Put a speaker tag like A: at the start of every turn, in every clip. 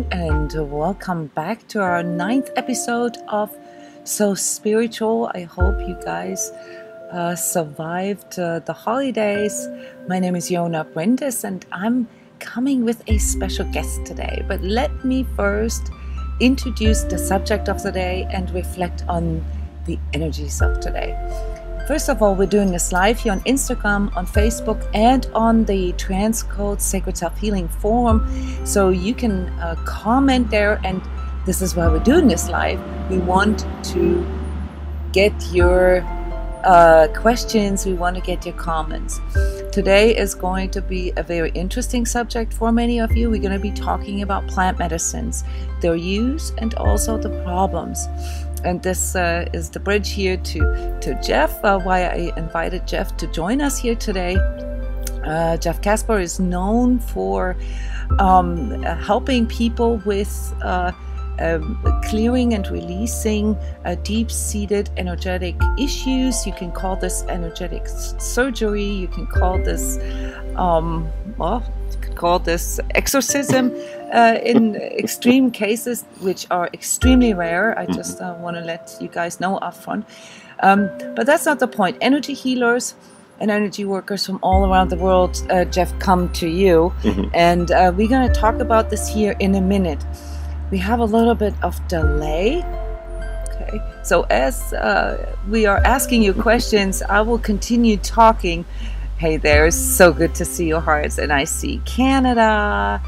A: morning and welcome back to our 9th episode of So Spiritual. I hope you guys survived the holidays. My name is Bryndis and I'm coming with a special guest today. But let me first introduce the subject of the day and reflect on the energies of today. First of all, we're doing this live here on Instagram, on Facebook, and on the transCODES Sacred Self-Healing Forum. So you can comment there, and this is why we're doing this live. We want to get your questions, we want to get your comments. Today is going to be a very interesting subject for many of you. We're going to be talking about plant medicines, their use, and also the problems. And this is the bridge here to Jeff, why I invited Jeff to join us here today. Jeff Casper is known for helping people with clearing and releasing deep-seated energetic issues. You can call this energetic surgery. You can call this, exorcism in extreme cases, which are extremely rare. I just want to let you guys know up front. But that's not the point. Energy healers and energy workers from all around the world, Jeff, come to you. And we're going to talk about this here in a minute. We have a little bit of delay. Okay, so as we are asking you questions, I will continue talking. Hey there, it's so good to see your hearts. And I see Canada,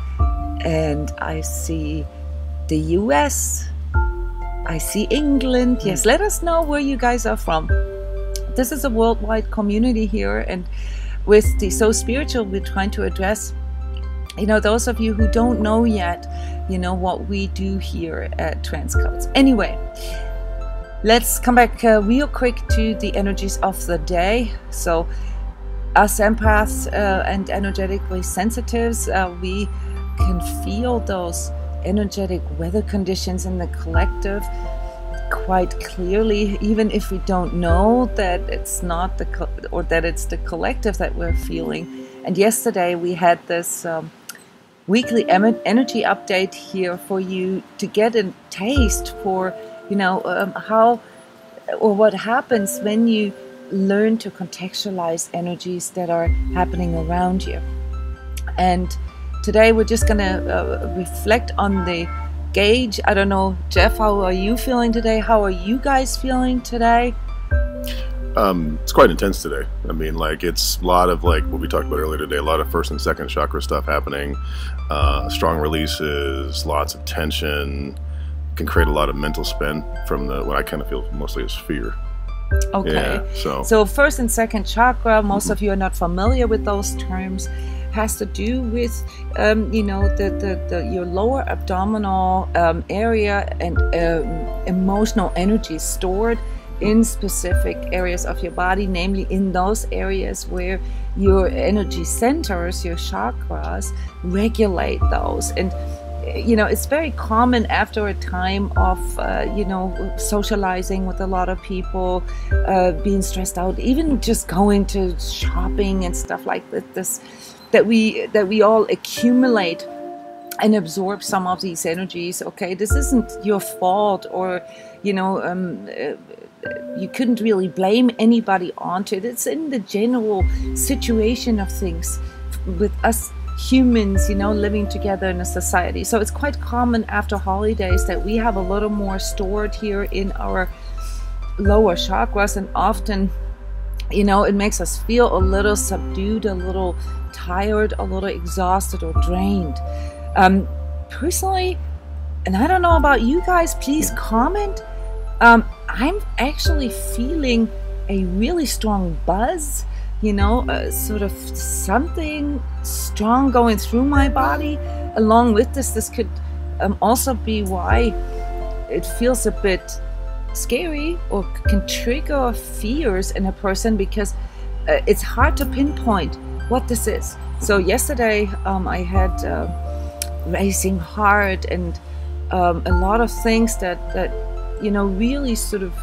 A: and I see the US, I see England. Yes, let us know where you guys are from. This is a worldwide community here, and with the So Spiritual, we're trying to address, you know, those of you who don't know yet, you know, what we do here at transCODES. Anyway, let's come back real quick to the energies of the day. So us empaths and energetically sensitives, we can feel those energetic weather conditions in the collective quite clearly, even if we don't know that it's not that it's the collective that we're feeling. And yesterday we had this weekly energy update here for you to get a taste for, you know, how or what happens when you learn to contextualize energies that are happening around you. And today we're just going to reflect on the gauge. I don't know, Jeff, how are you feeling today? How are you guys feeling today?
B: It's quite intense today. I mean, like, it's a lot of, like what we talked about earlier today, a lot of first and second chakra stuff happening, strong releases, lots of tension, can create a lot of mental spin from what I kind of feel mostly as fear.
A: Okay,
B: yeah,
A: so first and second chakra, most of you are not familiar with those terms, has to do with you know, your lower abdominal area and emotional energy stored in specific areas of your body, namely in those areas where your energy centers, your chakras, regulate those. And you know, it's very common after a time of you know, socializing with a lot of people, being stressed out, even just going to shopping and stuff like this, that we all accumulate and absorb some of these energies. Okay, this isn't your fault, or you know, you couldn't really blame anybody onto it. It's in the general situation of things with us humans, you know, living together in a society. So it's quite common after holidays that we have a little more stored here in our lower chakras, and often, you know, it makes us feel a little subdued, a little tired, a little exhausted or drained. Personally, and I don't know about you guys, please comment, I'm actually feeling a really strong buzz, you know, sort of something strong going through my body. Along with this could also be why it feels a bit scary or can trigger fears in a person, because it's hard to pinpoint what this is. So yesterday I had racing heart and a lot of things that you know, really sort of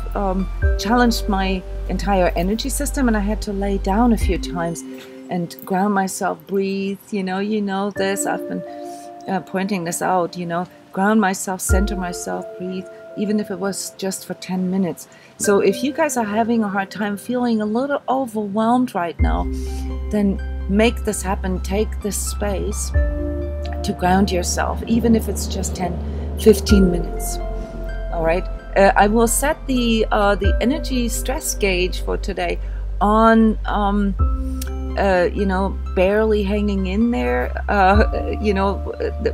A: challenged my entire energy system, and I had to lay down a few times and ground myself, breathe. You know this. I've been pointing this out, ground myself, center myself, breathe, even if it was just for 10 minutes. So if you guys are having a hard time, feeling a little overwhelmed right now, then make this happen. Take this space to ground yourself, even if it's just 10-15 minutes. All right. I will set the energy stress gauge for today on barely hanging in there,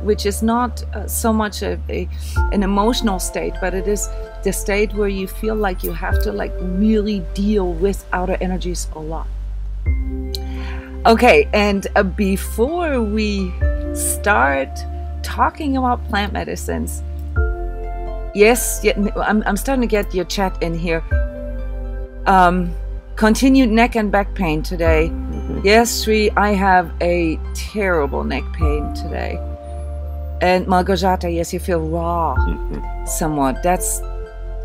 A: which is not so much an emotional state, but it is the state where you feel like you have to really deal with outer energies a lot. Okay, and before we start talking about plant medicines, yes, I'm starting to get your chat in here. Continued neck and back pain today. Yes, Sri, I have a terrible neck pain today. And Malgorzata, yes, you feel raw somewhat. That's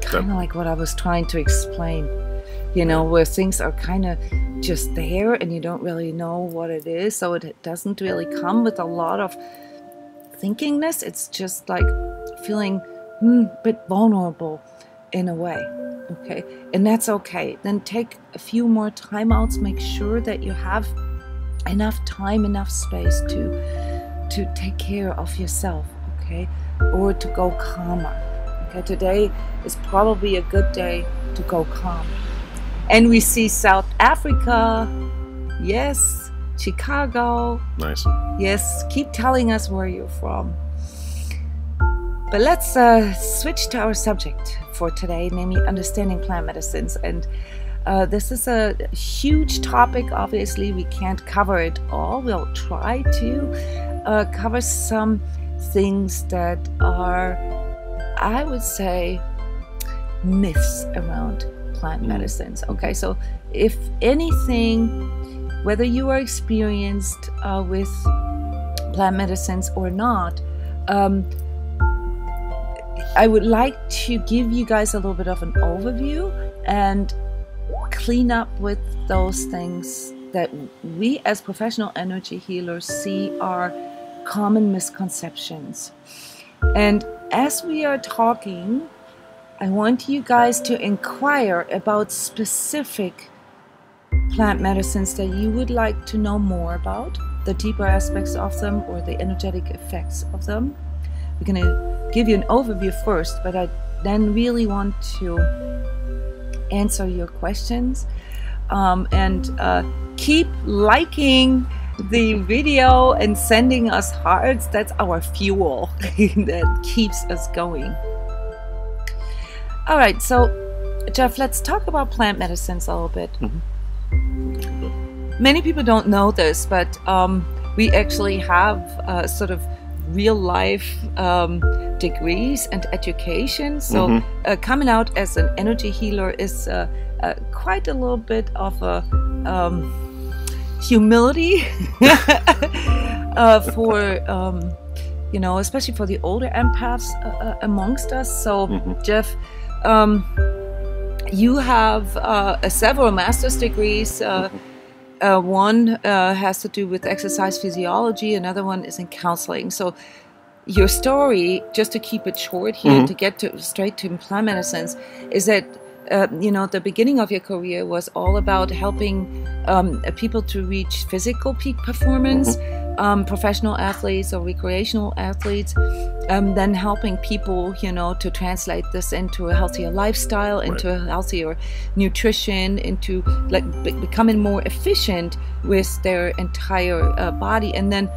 A: kind of like what I was trying to explain. Where things are kind of just there and you don't really know what it is. So it doesn't really come with a lot of thinkingness. It's just like feeling a bit vulnerable in a way. Okay, and that's okay. Then take a few more timeouts. Make sure that you have enough time, enough space to take care of yourself, okay, or to go calmer. Okay, today is probably a good day to go calm. And we see South Africa, yes, Chicago,
B: nice,
A: yes. Keep telling us where you're from. But let's switch to our subject for today, namely understanding plant medicines. And this is a huge topic. Obviously, we can't cover it all. We'll try to cover some things that are, I would say, myths around plant medicines. Okay, so if anything, whether you are experienced with plant medicines or not, I would like to give you guys a little bit of an overview and clean up with those things that we as professional energy healers see are common misconceptions. And as we are talking, I want you guys to inquire about specific plant medicines that you would like to know more about, the deeper aspects of them or the energetic effects of them. We're going to give you an overview first, but I then really want to answer your questions. And keep liking the video and sending us hearts. That's our fuel that keeps us going. All right, so Jeff, let's talk about plant medicines a little bit. Many people don't know this, but we actually have sort of real life degrees and education. So coming out as an energy healer is quite a little bit of a humility for especially for the older empaths amongst us. So Jeff, you have several master's degrees. One has to do with exercise physiology, another one is in counseling. So your story, just to keep it short here, to get straight to plant medicines, is that the beginning of your career was all about helping people to reach physical peak performance, professional athletes or recreational athletes, then helping people, to translate this into a healthier lifestyle, into a healthier nutrition, into becoming more efficient with their entire body. And then,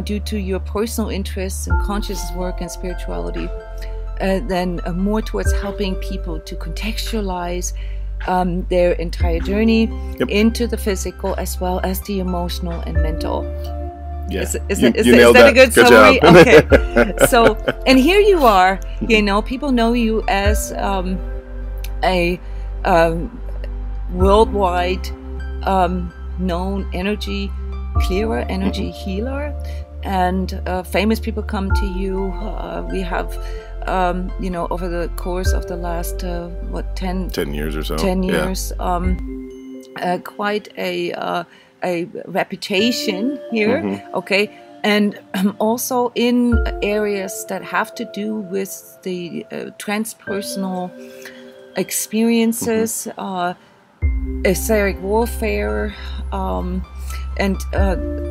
A: due to your personal interests in consciousness work and spirituality, then more towards helping people to contextualize their entire journey into the physical as well as the emotional and mental.
B: Yeah.
A: Is that a good summary? Okay. So, and here you are, people know you as a worldwide known energy clearer, energy healer, and famous people come to you. We have over the course of the last 10
B: years or so,
A: 10 years, quite a reputation here. Okay, And also in areas that have to do with the transpersonal experiences, etheric warfare, and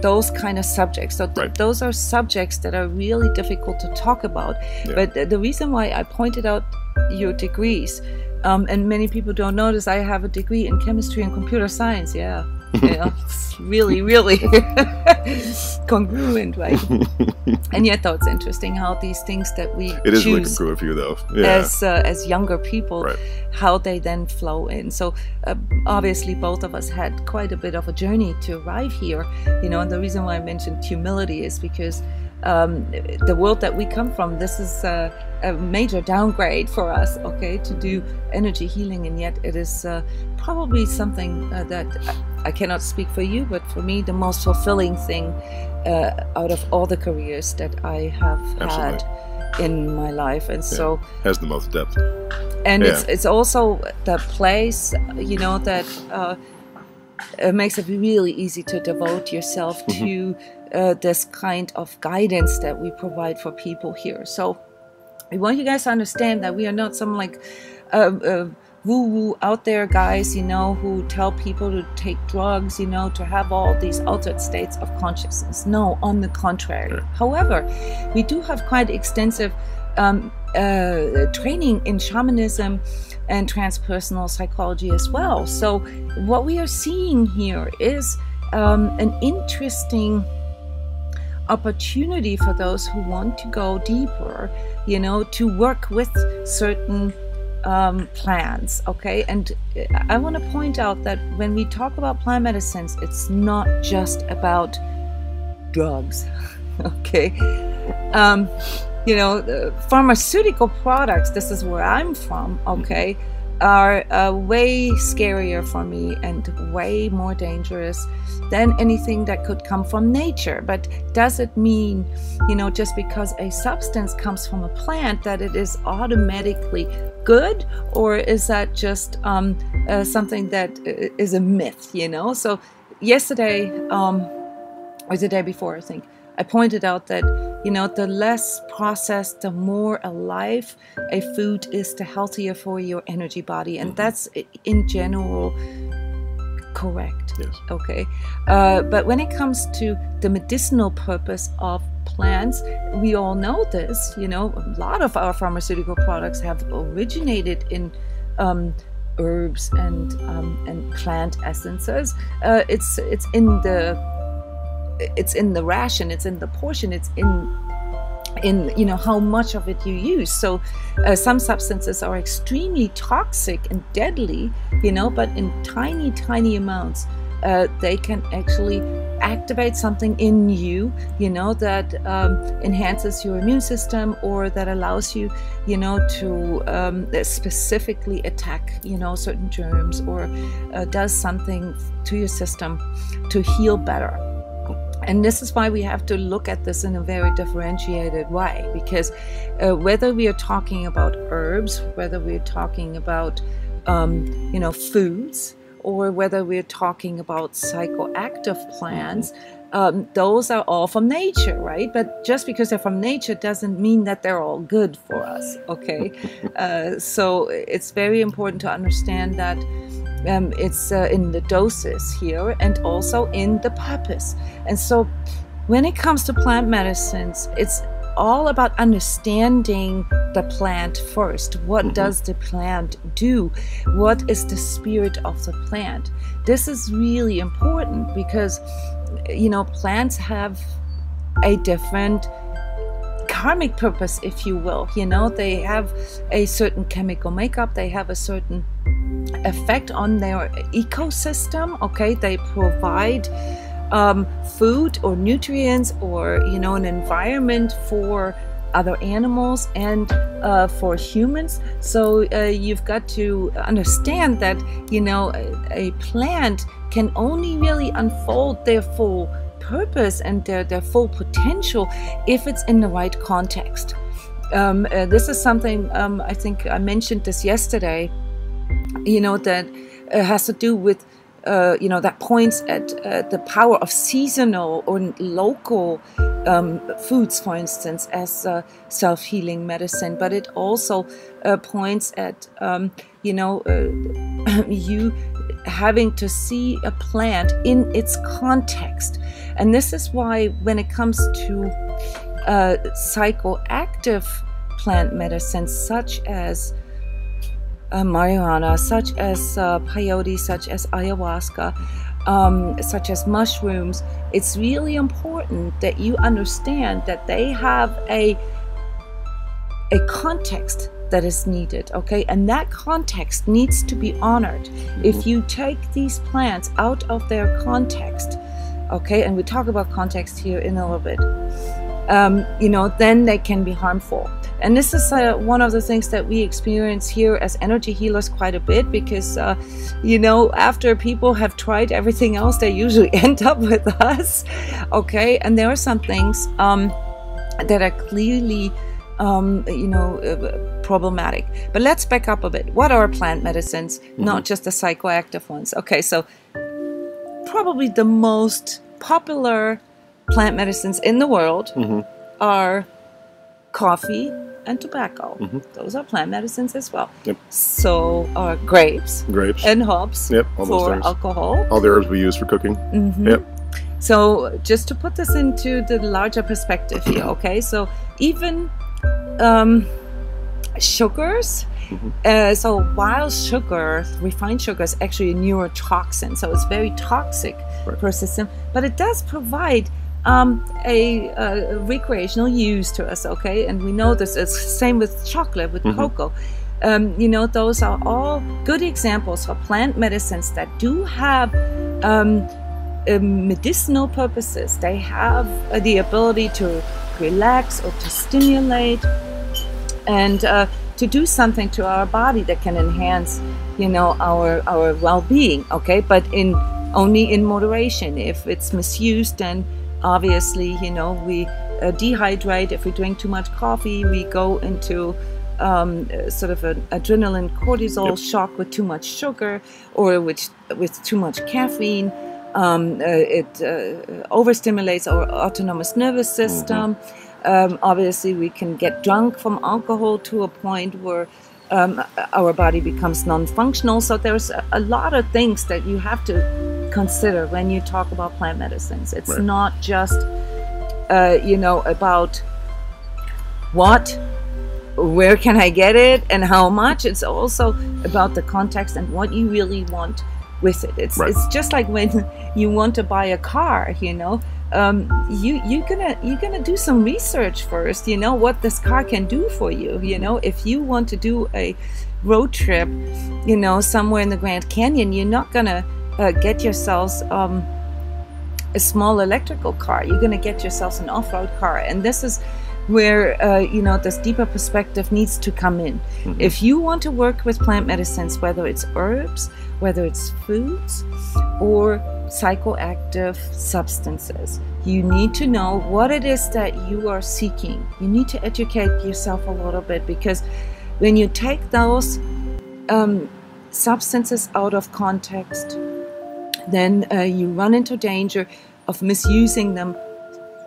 A: those kind of subjects. So those are subjects that are really difficult to talk about. But the reason why I pointed out your degrees, and many people don't notice, I have a degree in chemistry and computer science. It's really, really congruent, right? And yet, though, it's interesting how these things that we choose
B: really congruent for you, though,
A: as younger people, how they then flow in. So obviously, both of us had quite a bit of a journey to arrive here, and the reason why I mentioned humility is because the world that we come from, this is a major downgrade for us, to do energy healing, and yet it is probably something that I cannot speak for you, but for me, the most fulfilling thing out of all the careers that I have had in my life. And so
B: has the most depth.
A: And it's also the place, that makes it really easy to devote yourself to this kind of guidance that we provide for people here. So I want you guys to understand that we are not some like woo-woo out there guys, who tell people to take drugs, to have all these altered states of consciousness. No, on the contrary. However, we do have quite extensive training in shamanism and transpersonal psychology as well. So what we are seeing here is an interesting opportunity for those who want to go deeper, to work with certain plants, and I want to point out that when we talk about plant medicines, it's not just about drugs, the pharmaceutical products, this is where I'm from, are way scarier for me and way more dangerous than anything that could come from nature. But does it mean, just because a substance comes from a plant that it is automatically good, or is that just something that is a myth, So yesterday, or the day before, I think, I pointed out that, the less processed, the more alive a food is, the healthier for your energy body. And that's in general correct.
B: Yes.
A: But when it comes to the medicinal purpose of plants, we all know this, a lot of our pharmaceutical products have originated in herbs and plant essences. It's in the ration, it's in the portion, it's in how much of it you use. So some substances are extremely toxic and deadly, but in tiny amounts they can actually activate something in you, that enhances your immune system, or that allows you, to specifically attack, certain germs, or does something to your system to heal better. And this is why we have to look at this in a very differentiated way, because whether we are talking about herbs, whether we're talking about, foods, or whether we're talking about psychoactive plants, those are all from nature, right? But just because they're from nature doesn't mean that they're all good for us, So it's very important to understand that it's in the doses here, and also in the purpose. And so when it comes to plant medicines, it's all about understanding the plant first. What does the plant do? What is the spirit of the plant? This is really important because, plants have a different karmic purpose, if you will. They have a certain chemical makeup, they have a certain effect on their ecosystem. They provide food or nutrients, or an environment for other animals and for humans. So you've got to understand that a plant can only really unfold their full purpose and their full potential if it's in the right context. This is something I think I mentioned this yesterday, that has to do with that points at the power of seasonal or local foods, for instance, as self-healing medicine. But it also points at, you having to see a plant in its context. And this is why when it comes to psychoactive plant medicines, such as marijuana, such as peyote, such as ayahuasca, such as mushrooms, it's really important that you understand that they have a context that is needed, okay? And that context needs to be honored. If you take these plants out of their context, okay, and we talk about context here in a little bit, then they can be harmful. And this is one of the things that we experience here as energy healers quite a bit, because, after people have tried everything else, they usually end up with us, okay? And there are some things that are clearly, problematic. But let's back up a bit. What are plant medicines? Not just the psychoactive ones. Okay, so probably the most popular plant medicines in the world are coffee and tobacco. Those are plant medicines as well. Yep. So are grapes and hops for alcohol.
B: All the herbs we use for cooking. Yep.
A: So just to put this into the larger perspective here, okay? So even sugars. So while sugar, refined sugar, is actually a neurotoxin, so it's very toxic for a system, but it does provide a recreational use to us, okay? And we know this is same with chocolate, with cocoa. Those are all good examples of plant medicines that do have medicinal purposes. They have the ability to relax or to stimulate and to do something to our body that can enhance, our well-being, okay? But only in moderation. If it's misused, then obviously, we dehydrate. If we drink too much coffee, we go into sort of an adrenaline cortisol shock with too much sugar, or with too much caffeine. It overstimulates our autonomous nervous system. Obviously, we can get drunk from alcohol to a point where our body becomes non-functional. So there's a lot of things that you have to consider when you talk about plant medicines. It's not just, about where can I get it and how much. It's also about the context and what you really want with it. It's just like when you want to buy a car, you're gonna do some research first, what this car can do for you. If you want to do a road trip, somewhere in the Grand Canyon, you're not gonna get yourselves a small electrical car. You're gonna get yourselves an off-road car. And this is where this deeper perspective needs to come in. If you want to work with plant medicines, whether it's herbs, whether it's foods, or psychoactive substances, you need to know what it is that you are seeking. You need to educate yourself a little bit, because when you take those substances out of context, then you run into danger of misusing them,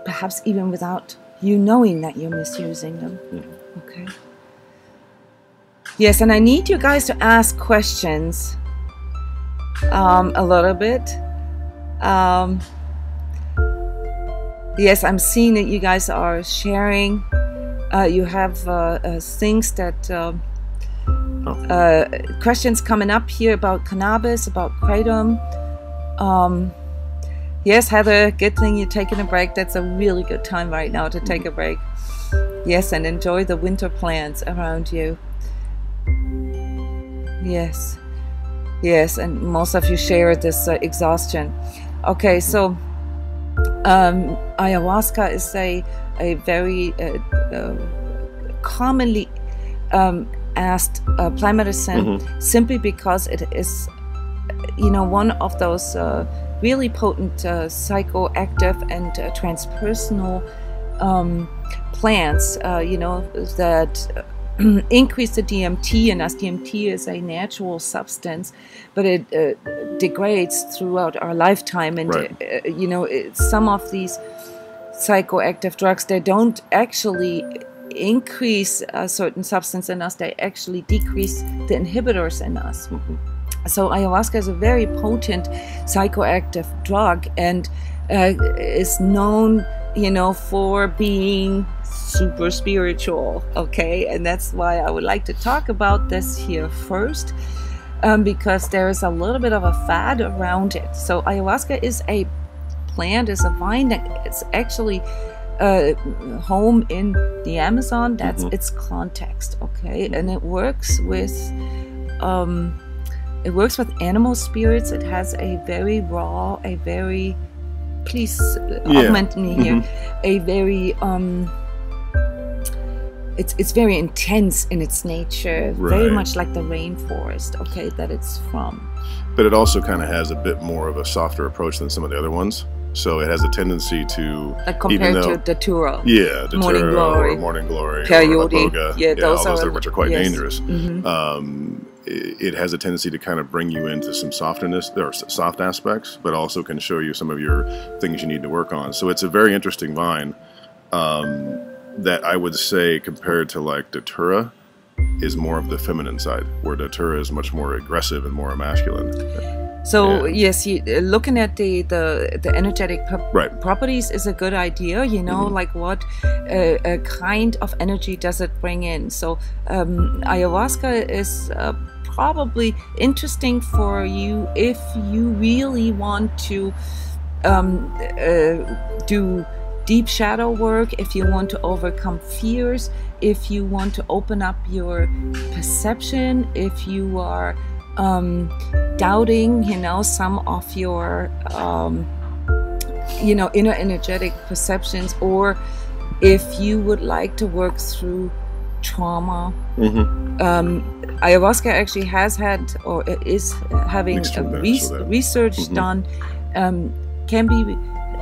A: perhaps even without you knowing that you're misusing them. Okay. Yes, and I need you guys to ask questions a little bit. Yes, I'm seeing that you guys are sharing. You have things that questions coming up here about cannabis, about kratom. Yes, Heather, good thing you're taking a break. That's a really good time right now to take a break. Yes, and enjoy the winter plants around you. Yes, and most of you share this exhaustion. Okay, so ayahuasca is a very commonly asked plant medicine, simply because it is, one of those really potent psychoactive and transpersonal plants, that increase the DMT in us. DMT is a natural substance, but it degrades throughout our lifetime. And, you know, some of these psychoactive drugs, they don't actually increase a certain substance in us, they actually decrease the inhibitors in us. So ayahuasca is a very potent psychoactive drug, and is known, you know, for being super spiritual, okay? And that's why I would like to talk about this here first, because there is a little bit of a fad around it. So ayahuasca is a plant, is a vine that it's actually home in the Amazon. That's its context, okay? And it works with animal spirits. It has a very raw, a very, please augment me here, a very it's very intense in its nature, very much like the rainforest, okay, that it's from.
B: But it also kind of has a bit more of a softer approach than some of the other ones. So it has a tendency to,
A: like compared to Datura,
B: Morning Glory,
A: Peyote,
B: those are which are quite dangerous. It has a tendency to kind of bring you into some softness or soft aspects, but also can show you some of your things you need to work on. So it's a very interesting vine that I would say, compared to like Datura, is more of the feminine side, where Datura is much more aggressive and more masculine.
A: So yes, looking at the energetic properties is a good idea. You know, like what kind of energy does it bring in? So ayahuasca is probably interesting for you if you really want to do deep shadow work, if you want to overcome fears, if you want to open up your perception, if you are doubting, you know, some of your, you know, inner energetic perceptions, or if you would like to work through trauma. Ayahuasca actually has had, or is having research done,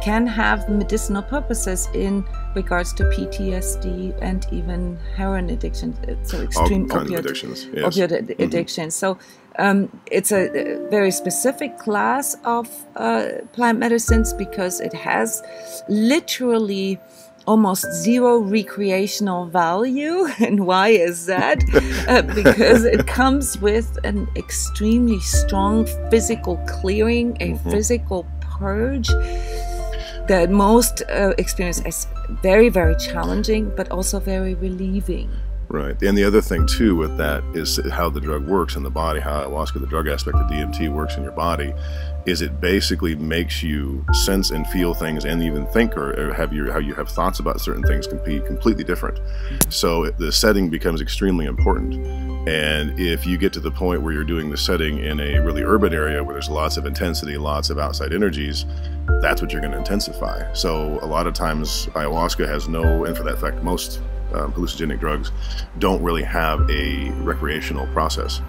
A: can have medicinal purposes in regards to PTSD and even heroin addiction, so extreme opioid addiction. So it's a very specific class of plant medicines, because it has literally almost zero recreational value. And why is that? Because it comes with an extremely strong physical clearing, a physical purge that most experience as very, very challenging, but also very relieving.
B: Right. And the other thing too with that is how the drug works in the body, how ayahuasca, the drug aspect of DMT, works in your body, is it basically makes you sense and feel things, and even think or have how you have thoughts about certain things can be completely different. So the setting becomes extremely important. And if you get to the point where you're doing the setting in a really urban area where there's lots of intensity, lots of outside energies, that's what you're going to intensify. So a lot of times ayahuasca has no, and for that fact, most hallucinogenic drugs don't really have a recreational process,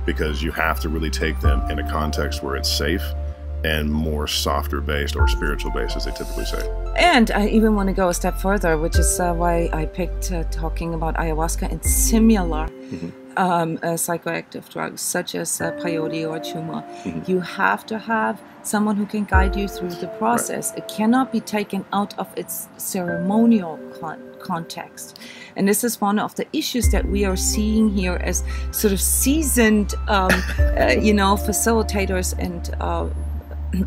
B: because you have to really take them in a context where it's safe and more softer based or spiritual based, as they typically say.
A: And I even want to go a step further, which is why I picked talking about ayahuasca and similar psychoactive drugs such as peyote or chuma. You have to have someone who can guide you through the process. It cannot be taken out of its ceremonial context. And this is one of the issues that we are seeing here as sort of seasoned, you know, facilitators. And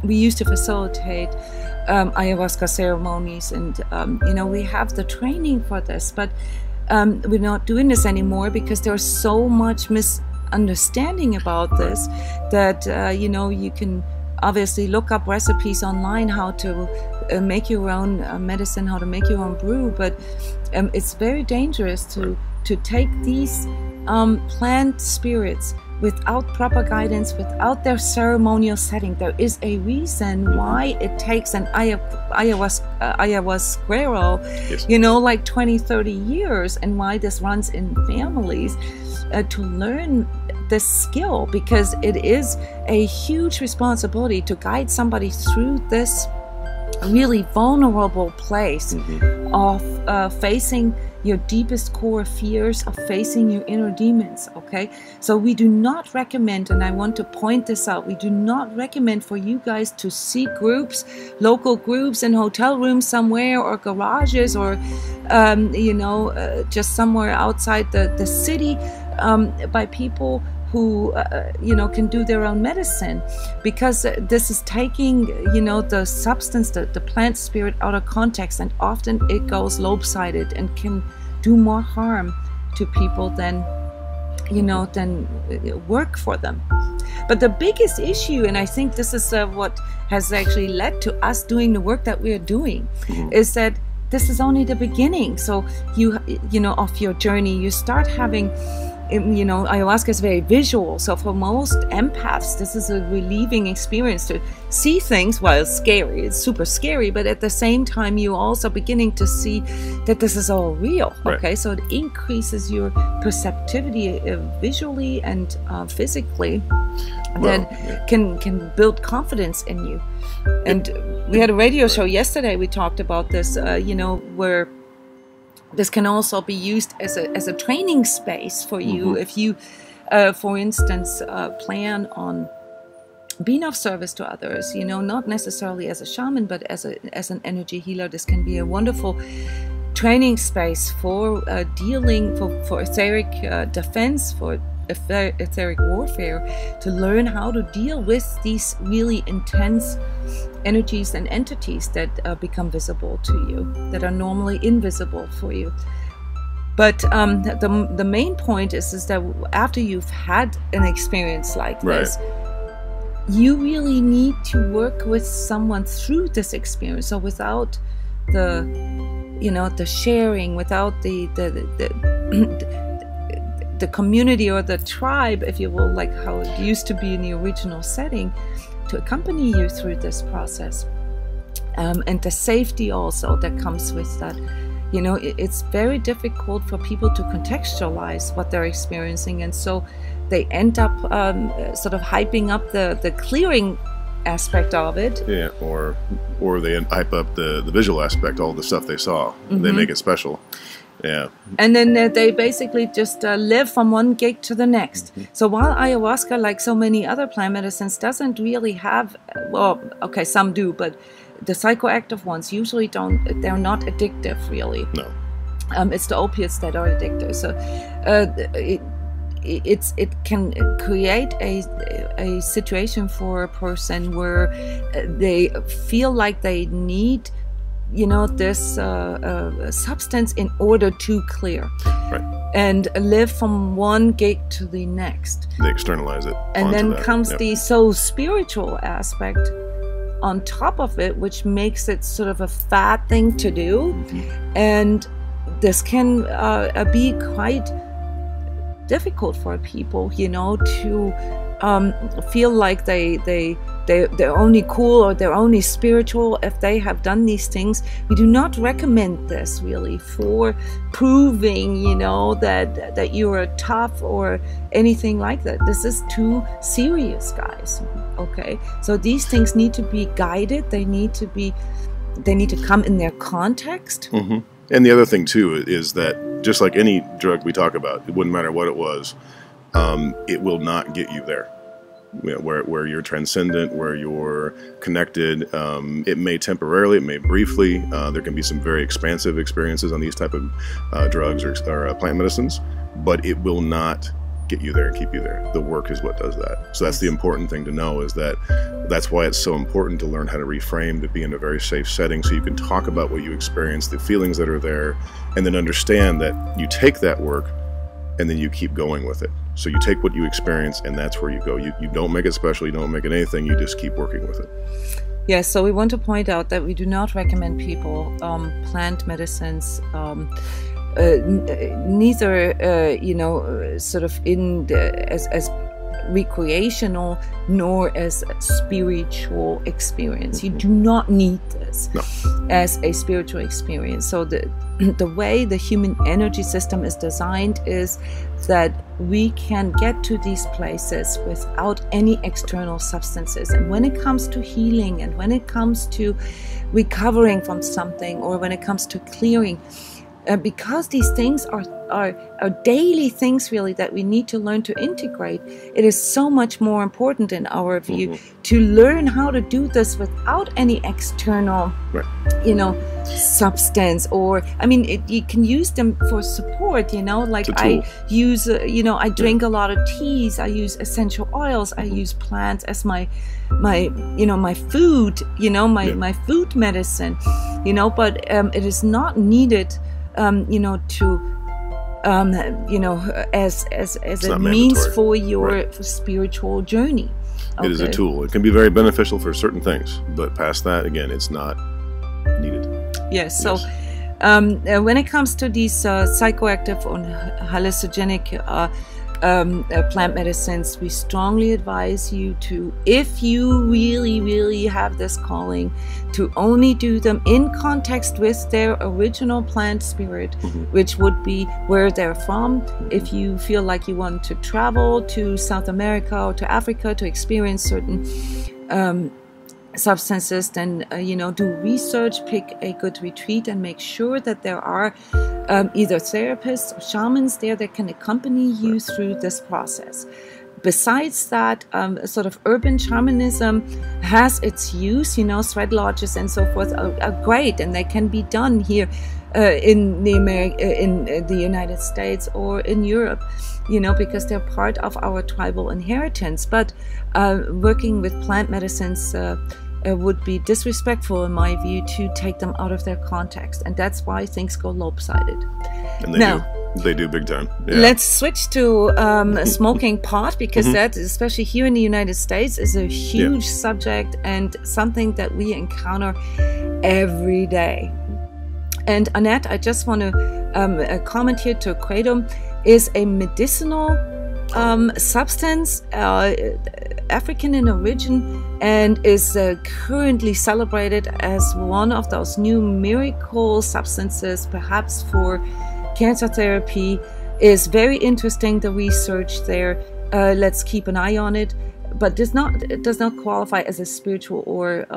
A: we used to facilitate ayahuasca ceremonies, and you know, we have the training for this, but we're not doing this anymore because there's so much misunderstanding about this that you know, you can obviously look up recipes online how to make your own medicine, how to make your own brew, but it's very dangerous to take these plant spirits without proper guidance, without their ceremonial setting. There is a reason why it takes an ayahuasquero, you know, like 20-30 years, and why this runs in families to learn this skill, because it is a huge responsibility to guide somebody through this really vulnerable place of facing your deepest core fears of facing your inner demons, okay? So we do not recommend, and I want to point this out, we do not recommend for you guys to seek groups, local groups in hotel rooms somewhere, or garages, or just somewhere outside the city, by people who can do their own medicine, because this is taking the substance, the plant spirit, out of context, and often it goes lopsided and can do more harm to people than work for them. But the biggest issue, and I think this is what has actually led to us doing the work that we are doing, is that this is only the beginning. So of your journey, you start having, ayahuasca is very visual. So for most empaths, this is a relieving experience to see things. Well, it's scary, it's super scary, but at the same time, you're also beginning to see that this is all real.
B: Right.
A: Okay, so it increases your perceptivity visually and physically, then can build confidence in you. And we had a radio show yesterday. We talked about this, where this can also be used as a training space for you if you, for instance, plan on being of service to others. Not necessarily as a shaman, but as an energy healer. This can be a wonderful training space for dealing for etheric defense, for etheric warfare, to learn how to deal with these really intense energies and entities that become visible to you, that are normally invisible for you. But the main point is that after you've had an experience like this, you really need to work with someone through this experience. So without the sharing, without the community or the tribe, if you will, like how it used to be in the original setting, to accompany you through this process, and the safety also that comes with that. It's very difficult for people to contextualize what they're experiencing, and so they end up sort of hyping up the clearing aspect of it.
B: Yeah, or they hype up the visual aspect, all the stuff they saw. They make it special. Yeah. And
A: then they basically just live from one gig to the next. So while ayahuasca, like so many other plant medicines, doesn't really have, some do, but the psychoactive ones usually don't, they're not addictive really.
B: No.
A: It's the opiates that are addictive. So it can create a situation for a person where they feel like they need this substance in order to clear, and live from one gig to the next.
B: They externalize it,
A: and then comes the soul spiritual aspect on top of it, which makes it sort of a fad thing to do. And this can be quite difficult for people, to feel like they're only cool or they're only spiritual if they have done these things. We do not recommend this really for proving, that you're tough or anything like that. This is too serious, guys. Okay, so these things need to be guided. They need to come in their context.
B: And the other thing too is that just like any drug we talk about, it wouldn't matter what it was, it will not get you there. Where you're transcendent, where you're connected. It may temporarily, it may briefly. There can be some very expansive experiences on these type of drugs or plant medicines, but it will not get you there and keep you there. The work is what does that. So that's the important thing to know, is that's why it's so important to learn how to reframe, to be in a very safe setting so you can talk about what you experience, the feelings that are there, and then understand that you take that work and then you keep going with it. So you take what you experience and that's where you go. You don't make it special, you don't make it anything, you just keep working with it.
A: Yes, so we want to point out that we do not recommend people plant medicines, neither sort of as recreational nor as a spiritual experience. You do not need this as a spiritual experience. So the way the human energy system is designed is that we can get to these places without any external substances. And when it comes to healing, and when it comes to recovering from something, or when it comes to clearing, because these things are daily things really that we need to learn to integrate, it is so much more important in our view to learn how to do this without any external, you know, substance. Or I mean, you can use them for support, you know, like I use, you know, I drink a lot of teas, I use essential oils, I use plants as my you know, my food, you know, my food medicine, you know, but it is not needed, you know, to you know, as a means for your spiritual journey. Okay.
B: It is a tool. It can be very beneficial for certain things, but past that, again, it's not needed.
A: Yes. So when it comes to these psychoactive or hallucinogenic plant medicines, we strongly advise you to, if you really have this calling, to only do them in context with their original plant spirit, which would be where they're from. If you feel like you want to travel to South America or to Africa to experience certain substances, then you know, do research, pick a good retreat, and make sure that there are either therapists or shamans there that can accompany you through this process. Besides that, sort of urban shamanism has its use, you know, sweat lodges and so forth are great, and they can be done here in the United States or in Europe, you know, because they're part of our tribal inheritance. But working with plant medicines would be disrespectful, in my view, to take them out of their context, and that's why things go lopsided.
B: And they do big time. Yeah.
A: Let's switch to smoking pot, because that, especially here in the United States, is a huge subject and something that we encounter every day. And Annette, I just want to comment here to Kratom is a medicinal substance, African in origin, and is currently celebrated as one of those new miracle substances, perhaps for cancer therapy. Is very interesting, the research there. Let's keep an eye on it, but it does not qualify as a spiritual or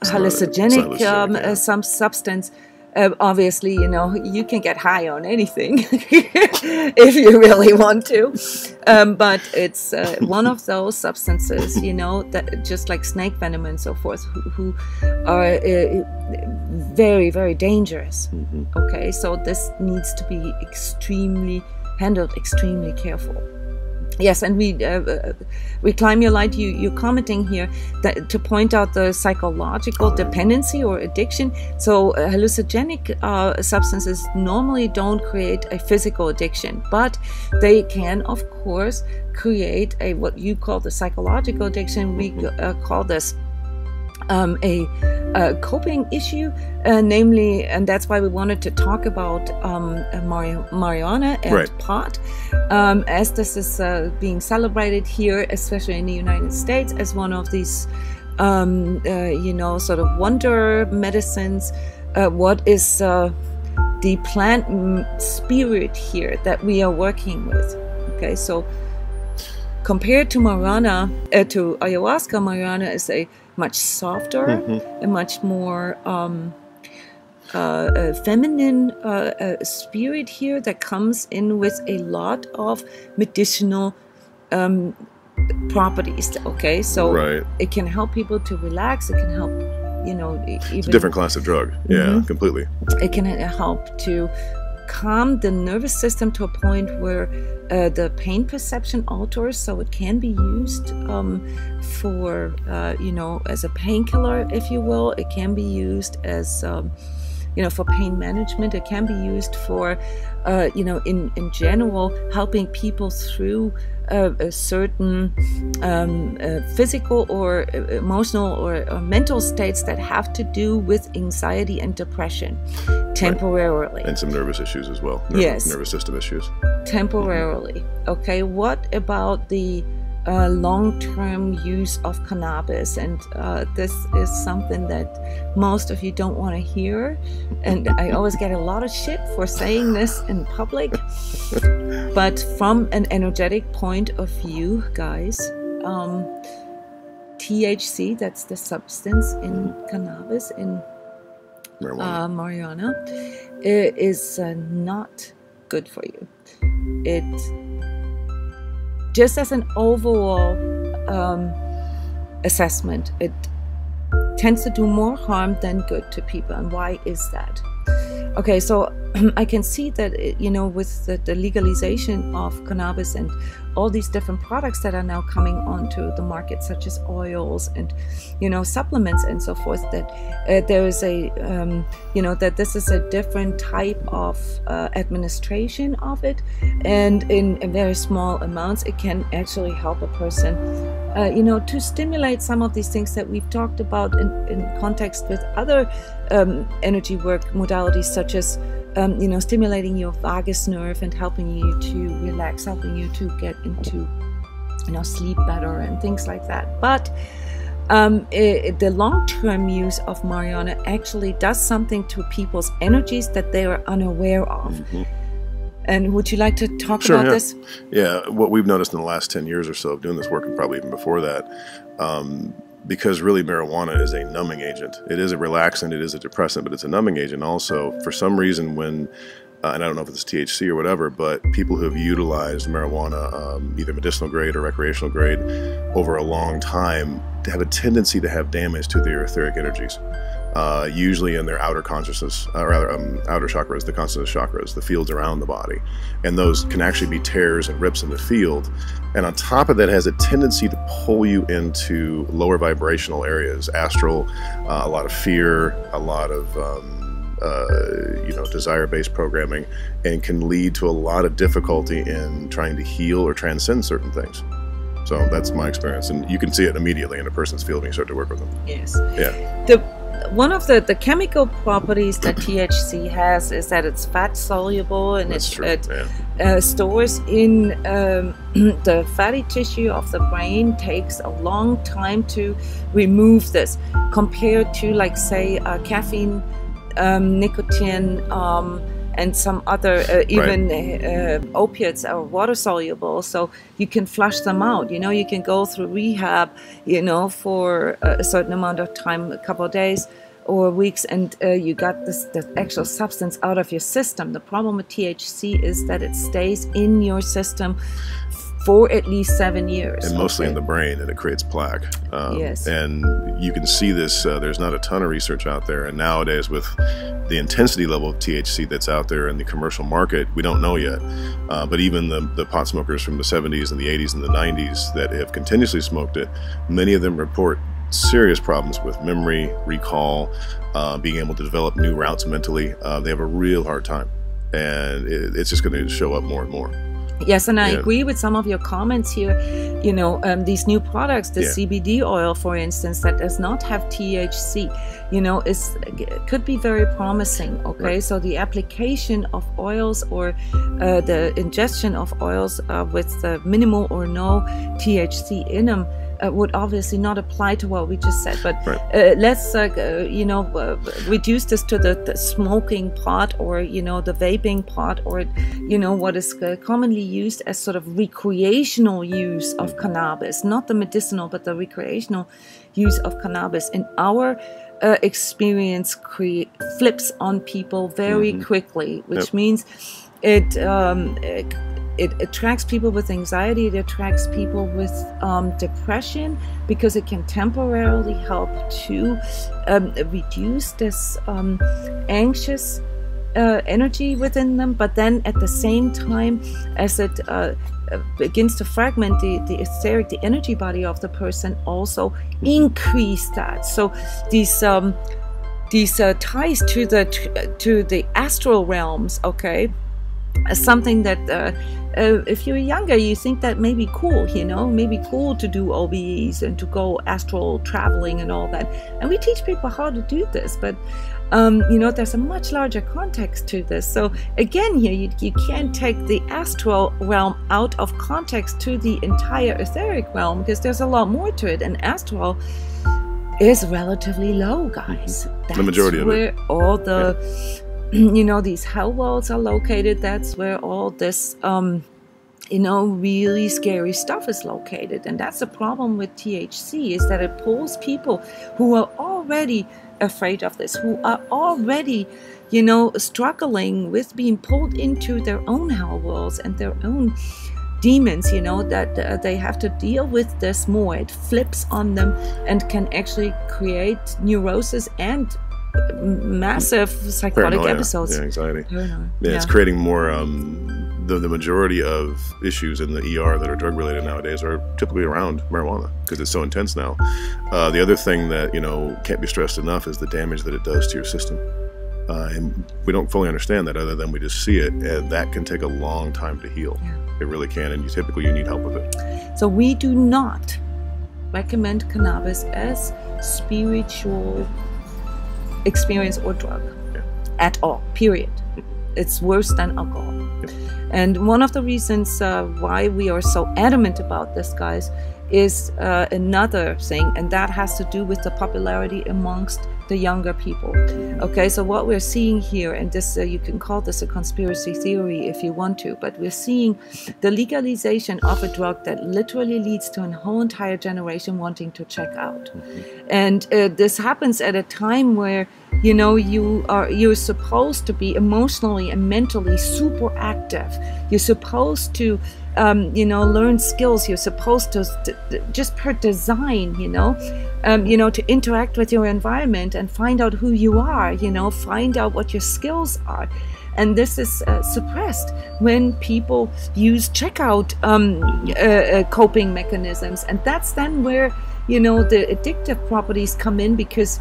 A: hallucinogenic some substance. Obviously, you know, you can get high on anything if you really want to, but it's one of those substances, you know, that just like snake venom and so forth, who are very, very dangerous. Okay, so this needs to be handled extremely careful. Yes, and we climb your light. You're commenting here that to point out the psychological dependency or addiction. So hallucinogenic substances normally don't create a physical addiction, but they can, of course, create what you call the psychological addiction. We call this a coping issue, namely, and that's why we wanted to talk about marijuana and pot, as this is being celebrated here, especially in the United States, as one of these, you know, sort of wonder medicines. What is the plant spirit here that we are working with? Okay, so compared to marijuana, to ayahuasca, marijuana is a much softer, a much more feminine spirit here that comes in with a lot of medicinal properties. Okay, so it can help people to relax. It can help, you know,
B: it's a different class of drug. Yeah, completely. It
A: can help to calm the nervous system to a point where the pain perception alters, so it can be used for, you know, as a painkiller, if you will. It can be used as, you know, for pain management. It can be used for, you know, in general, helping people through certain physical or emotional or mental states that have to do with anxiety and depression temporarily.
B: And some nervous issues as well. Nervous system issues.
A: Temporarily. Okay, what about the long-term use of cannabis? And this is something that most of you don't want to hear, and I always get a lot of shit for saying this in public, but from an energetic point of view, guys, THC, that's the substance in cannabis, in marijuana, it is not good for you. It, just as an overall assessment, it tends to do more harm than good to people. And why is that? Okay, so I can see that, you know, with the legalization of cannabis and all these different products that are now coming onto the market, such as oils and, you know, supplements and so forth, that there is a, you know, that this is a different type of administration of it. And in very small amounts, it can actually help a person, you know, to stimulate some of these things that we've talked about in context with other energy work modalities, such as you know, stimulating your vagus nerve and helping you to relax, helping you to get into, you know, sleep better and things like that. But the long-term use of marijuana actually does something to people's energies that they are unaware of.
B: Mm-hmm.
A: And would you like to talk about this?
B: Yeah, what we've noticed in the last 10 years or so of doing this work, and probably even before that, because really marijuana is a numbing agent. It is a relaxant, it is a depressant, but it's a numbing agent also. For some reason, when, and I don't know if it's THC or whatever, but people who have utilized marijuana, either medicinal grade or recreational grade, over a long time, have a tendency to have damage to their etheric energies. Usually in their outer consciousness, or rather outer chakras, the consciousness chakras, the fields around the body. And those can actually be tears and rips in the field. And on top of that, has a tendency to pull you into lower vibrational areas, astral, a lot of fear, a lot of you know, desire-based programming, and can lead to a lot of difficulty in trying to heal or transcend certain things. So that's my experience, and you can see it immediately in a person's field when you start to work with them.
A: Yes.
B: Yeah.
A: One of the chemical properties that THC has is that it's fat soluble, and it stores in the fatty tissue of the brain. Takes a long time to remove this, compared to, like, say, caffeine, nicotine, and some other even opiates are water soluble, so you can flush them out. You know, you can go through rehab, you know, for a certain amount of time, a couple of days or weeks, and you got the actual substance out of your system. The problem with THC is that it stays in your system for at least 7 years. And
B: mostly in the brain, and it creates plaque.
A: Yes.
B: And you can see this, there's not a ton of research out there, and nowadays with the intensity level of THC that's out there in the commercial market, we don't know yet. But even the pot smokers from the 70s and the 80s and the 90s that have continuously smoked it, many of them report serious problems with memory, recall, being able to develop new routes mentally. They have a real hard time, and it's just going to show up more and more.
A: Yes, and I agree with some of your comments here. You know, these new products, the CBD oil, for instance, that does not have THC, you know, could be very promising. Okay, right. So the application of oils or the ingestion of oils with minimal or no THC in them would obviously not apply to what we just said, but let's you know, reduce this to the smoking part, or, you know, the vaping part, or, you know, what is commonly used as sort of recreational use of cannabis, not the medicinal, but the recreational use of cannabis. In our experience, flips on people very quickly, which means it attracts people with anxiety, it attracts people with depression, because it can temporarily help to reduce this anxious energy within them. But then at the same time, as it begins to fragment the etheric, the energy body of the person, also increase that. So these ties to the astral realms, okay, something that if you're younger, you think that may be cool, you know, maybe cool to do OBEs and to go astral traveling and all that. And we teach people how to do this, but you know, there's a much larger context to this. So again, here you can't take the astral realm out of context to the entire etheric realm, because there's a lot more to it. And astral is relatively low, guys. That's
B: the majority of it.
A: Where all the you know, these hell worlds are located. That's where all this you know, really scary stuff is located. And that's the problem with THC, is that it pulls people who are already afraid of this, who are already, you know, struggling with being pulled into their own hell worlds and their own demons, you know, that they have to deal with this more. It flips on them and can actually create neurosis and massive psychotic
B: Paranoia.
A: episodes.
B: Yeah, anxiety.
A: Paranoia.
B: Yeah, it's creating more. The majority of issues in the ER that are drug related nowadays are typically around marijuana because it's so intense now. The other thing that, you know, can't be stressed enough is the damage that it does to your system. And we don't fully understand that other than we just see it, and that can take a long time to heal.
A: Yeah.
B: It really can, and you need help with it.
A: So we do not recommend cannabis as spiritual experience or drug at all, period. It's worse than alcohol. And one of the reasons why we are so adamant about this, guys, is another thing, and that has to do with the popularity amongst the younger people. Okay, so what we're seeing here, and this you can call this a conspiracy theory if you want to, but we're seeing the legalization of a drug that literally leads to a whole entire generation wanting to check out. And this happens at a time where, you know, you're supposed to be emotionally and mentally super active. You're supposed to you know, learn skills. You're supposed to just per design, you know, to interact with your environment and find out who you are, you know, find out what your skills are. And this is suppressed when people use checkout coping mechanisms. And that's then where, you know, the addictive properties come in, because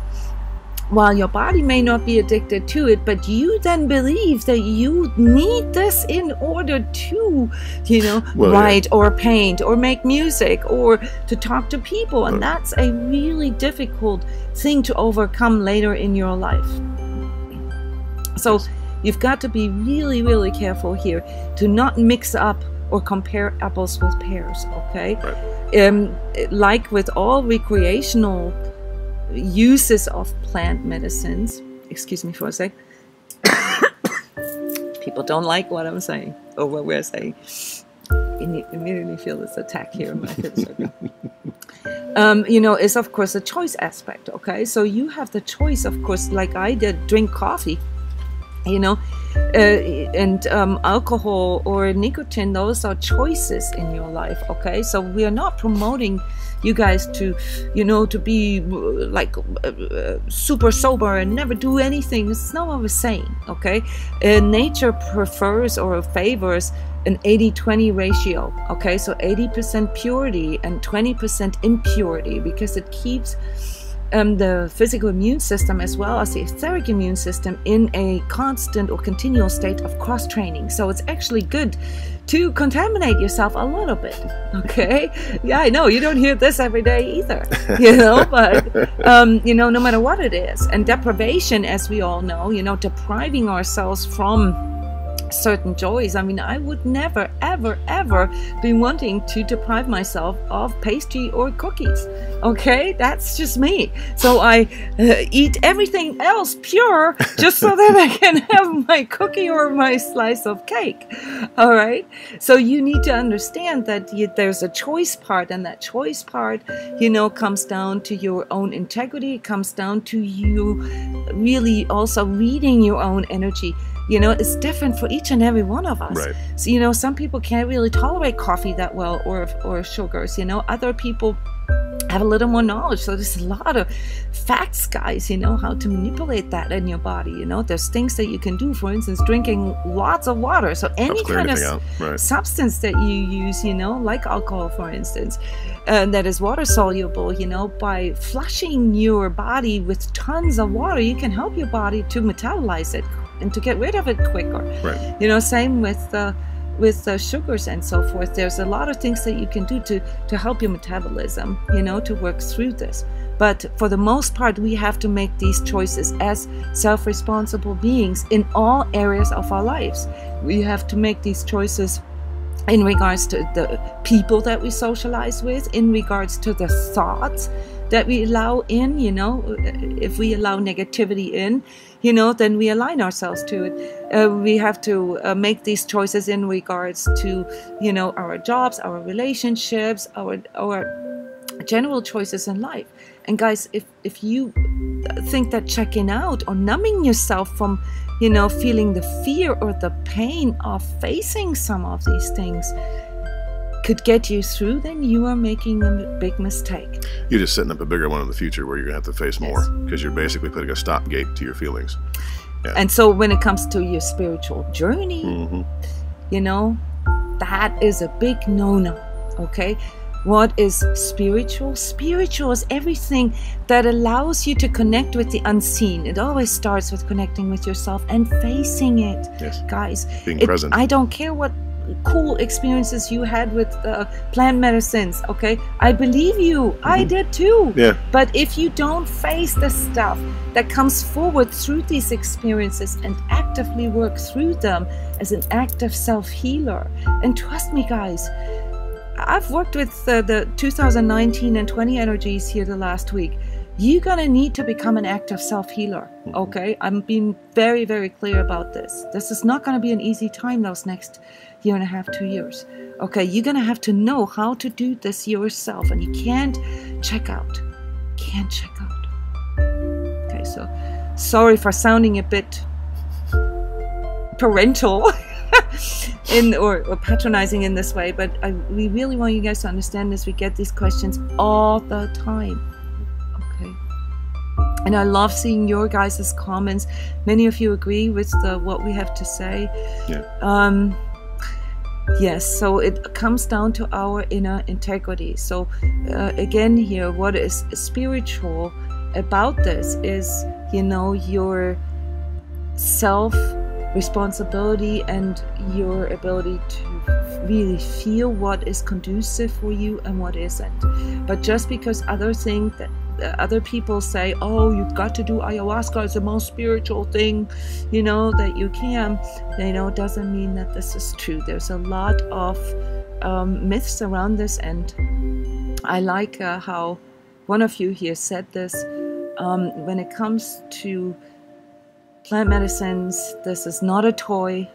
A: while your body may not be addicted to it, but you then believe that you need this in order to, you know, write or paint or make music or to talk to people. And that's a really difficult thing to overcome later in your life. So you've got to be really, really careful here to not mix up or compare apples with pears, okay? Like with all recreational uses of plant medicines, excuse me for a sec. People don't like what I'm saying or what we're saying. Immediately feel this attack here in my fifth circle. You know, is of course a choice aspect, okay? So you have the choice, of course, like I did, drink coffee, you know, and alcohol or nicotine, those are choices in your life, okay? So we are not promoting you guys to, you know, to be like super sober and never do anything. It's not what we're saying, okay? Nature prefers or favors an 80-20 ratio, okay? So 80% purity and 20% impurity, because it keeps the physical immune system as well as the etheric immune system in a constant or continual state of cross-training. So it's actually good to contaminate yourself a little bit, okay? Yeah, I know, you don't hear this every day either, you know, but, you know, no matter what it is. And deprivation, as we all know, you know, depriving ourselves from certain joys. I mean, I would never, ever, ever be wanting to deprive myself of pastry or cookies. Okay, that's just me. So I eat everything else pure just so that I can have my cookie or my slice of cake. All right. So you need to understand that there's a choice part, and that choice part, you know, comes down to your own integrity. It comes down to you really also reading your own energy. You know, it's different for each and every one of us. Right. So, you know, some people can't really tolerate coffee that well, or sugars. You know, other people have a little more knowledge. So there's a lot of facts, guys, you know, how to manipulate that in your body. You know, there's things that you can do, for instance, drinking lots of water. So any kind of substance that you use, you know, like alcohol, for instance, that is water soluble, you know, by flushing your body with tons of water, you can help your body to metabolize it and to get rid of it quicker. Right. You know, same with sugars and so forth. There's a lot of things that you can do to help your metabolism, you know, to work through this. But for the most part, we have to make these choices as self-responsible beings in all areas of our lives. We have to make these choices in regards to the people that we socialize with, in regards to the thoughts that we allow in, you know. If we allow negativity in, you know, then we align ourselves to it. We have to make these choices in regards to, you know, our jobs, our relationships, our general choices in life. And guys, if you think that checking out or numbing yourself from, you know, feeling the fear or the pain of facing some of these things could get you through, then you are making a big mistake.
B: You're just setting up a bigger one in the future where you're going to have to face more, because you're basically putting a stop gate to your feelings. Yeah.
A: And so when it comes to your spiritual journey, you know, that is a big no-no, okay? What is spiritual? Spiritual is everything that allows you to connect with the unseen. It always starts with connecting with yourself and facing it, guys.
B: Being present.
A: I don't care what cool experiences you had with plant medicines, okay? I believe you. I did too.
B: Yeah.
A: But if you don't face the stuff that comes forward through these experiences and actively work through them as an active self-healer, and trust me, guys, I've worked with the 2019 and 20 energies here the last week. You're gonna need to become an active self-healer, okay? I'm being very, very clear about this. This is not gonna be an easy time those next year and a half, 2 years. Okay, you're gonna have to know how to do this yourself, and you can't check out. Can't check out. Okay, so sorry for sounding a bit parental or patronizing in this way, but we really want you guys to understand this. We get these questions all the time. Okay, and I love seeing your guys' comments. Many of you agree with what we have to say. Yeah. Yes, so it comes down to our inner integrity. So again here, what is spiritual about this is, you know, your self responsibility and your ability to really feel what is conducive for you and what isn't. But just because other people say, oh, you've got to do ayahuasca, it's the most spiritual thing, you know, that you can, you know, doesn't mean that this is true. There's a lot of myths around this, and I like how one of you here said this, when it comes to plant medicines, this is not a toy.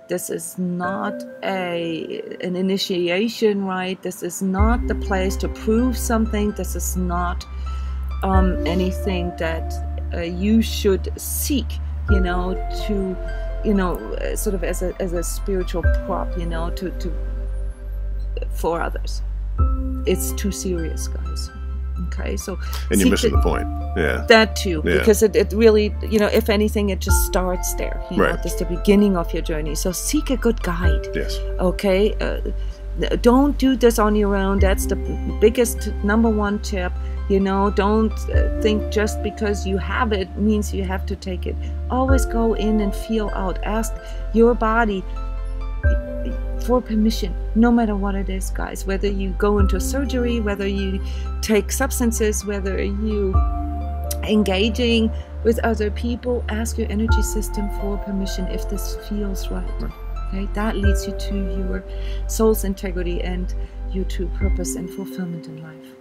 A: This is not an initiation, right? This is not the place to prove something. This is not anything that you should seek, you know, to, you know, sort of as a spiritual prop, you know, for others. It's too serious, guys. Okay, so
B: and you're missing the point. Yeah,
A: that too, because it really, you know, if anything, it just starts there. You know, that's the beginning of your journey. So seek a good guide. Yes. Okay. Don't do this on your own. That's the biggest #1 tip. You know, don't think just because you have it means you have to take it. Always go in and feel out. Ask your body for permission, no matter what it is, guys. Whether you go into surgery, whether you take substances, whether you engaging with other people, ask your energy system for permission if this feels right. Okay, that leads you to your soul's integrity and you to purpose and fulfillment in life.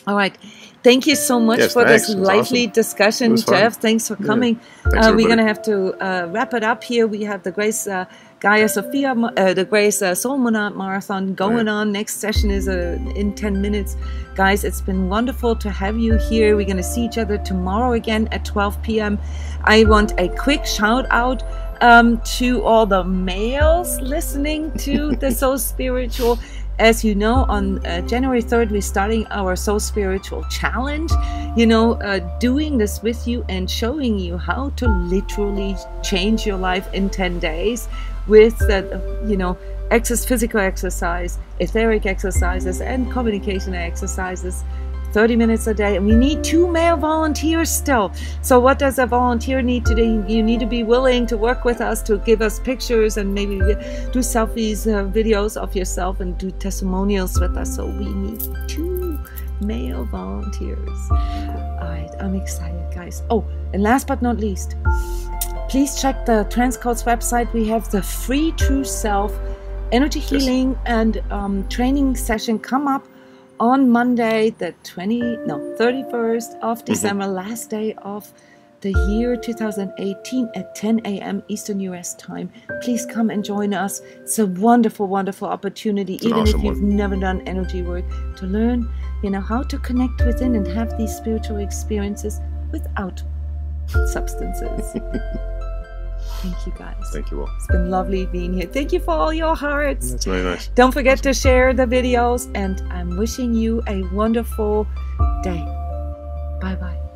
A: All right, thank you so much for this lively discussion, Jeff. Thanks for coming. We're gonna have to wrap it up here. We have the Grace Gaia Sophia, the Grace Soul Monad Marathon going on. Next session is in 10 minutes. Guys, it's been wonderful to have you here. We're gonna see each other tomorrow again at 12 p.m. I want a quick shout out to all the males listening to the So Spiritual. As you know, on January 3rd, we're starting our So Spiritual Challenge, you know, doing this with you and showing you how to literally change your life in 10 days with, you know, physical exercise, etheric exercises, and communication exercises. 30 minutes a day, and we need 2 male volunteers still. So what does a volunteer need to do? You need to be willing to work with us, to give us pictures and maybe do selfies, videos of yourself, and do testimonials with us. So we need 2 male volunteers. All right, I'm excited, guys. Oh, and last but not least, please check the transCODES website. We have the free True Self energy healing and training session come up on Monday, the 31st of December, last day of the year 2018 at 10 a.m. Eastern US time. Please come and join us. It's a wonderful, wonderful opportunity, even if you've never done energy work, to learn you know, how to connect within and have these spiritual experiences without substances. Thank you, guys.
B: Thank you all.
A: It's been lovely being here. Thank you for all your hearts.
B: That's very nice.
A: Don't forget to share the videos, and I'm wishing you a wonderful day. Bye-bye.